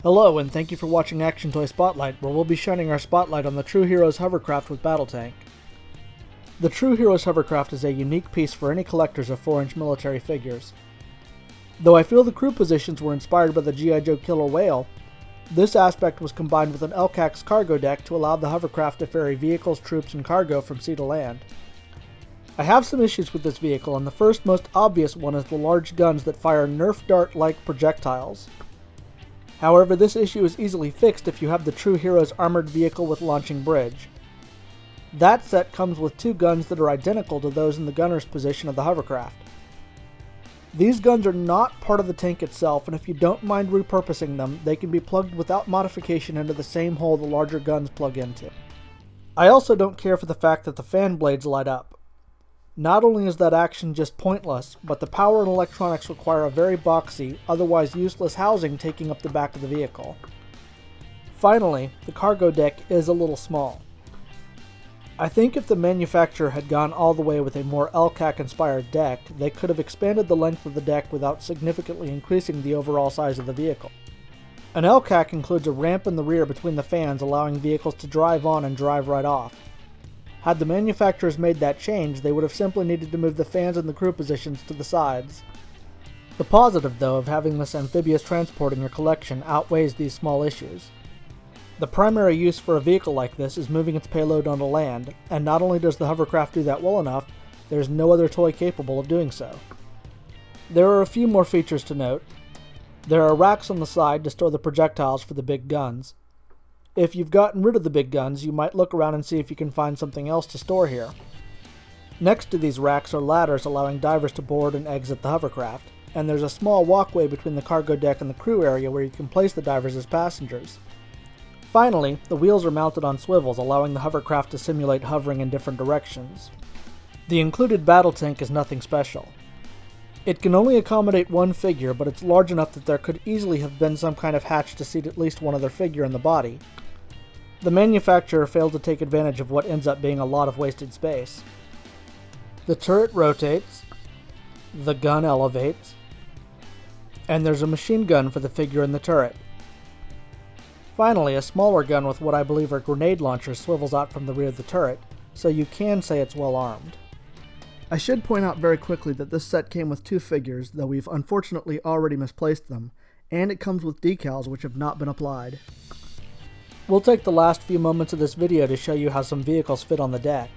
Hello, and thank you for watching Action Toy Spotlight, where we'll be shining our spotlight on the True Heroes Hovercraft with Battle Tank. The True Heroes Hovercraft is a unique piece for any collectors of 4-inch military figures. Though I feel the crew positions were inspired by the G.I. Joe Killer Whale, this aspect was combined with an LCAX cargo deck to allow the hovercraft to ferry vehicles, troops, and cargo from sea to land. I have some issues with this vehicle, and the first most obvious one is the large guns that fire Nerf dart-like projectiles. However, this issue is easily fixed if you have the True Heroes armored vehicle with launching bridge. That set comes with two guns that are identical to those in the gunner's position of the hovercraft. These guns are not part of the tank itself, and if you don't mind repurposing them, they can be plugged without modification into the same hole the larger guns plug into. I also don't care for the fact that the fan blades light up. Not only is that action just pointless, but the power and electronics require a very boxy, otherwise useless housing taking up the back of the vehicle. Finally, the cargo deck is a little small. I think if the manufacturer had gone all the way with a more LCAC-inspired deck, they could have expanded the length of the deck without significantly increasing the overall size of the vehicle. An LCAC includes a ramp in the rear between the fans, allowing vehicles to drive on and drive right off. Had the manufacturers made that change, they would have simply needed to move the fans and the crew positions to the sides. The positive, though, of having this amphibious transport in your collection outweighs these small issues. The primary use for a vehicle like this is moving its payload onto land, and not only does the hovercraft do that well enough, there's no other toy capable of doing so. There are a few more features to note. There are racks on the side to store the projectiles for the big guns. If you've gotten rid of the big guns, you might look around and see if you can find something else to store here. Next to these racks are ladders allowing divers to board and exit the hovercraft, and there's a small walkway between the cargo deck and the crew area where you can place the divers as passengers. Finally, the wheels are mounted on swivels, allowing the hovercraft to simulate hovering in different directions. The included battle tank is nothing special. It can only accommodate one figure, but it's large enough that there could easily have been some kind of hatch to seat at least one other figure in the body. The manufacturer failed to take advantage of what ends up being a lot of wasted space. The turret rotates, the gun elevates, and there's a machine gun for the figure in the turret. Finally, a smaller gun with what I believe are grenade launchers swivels out from the rear of the turret, so you can say it's well armed. I should point out very quickly that this set came with two figures, though we've unfortunately already misplaced them, and it comes with decals which have not been applied. We'll take the last few moments of this video to show you how some vehicles fit on the deck.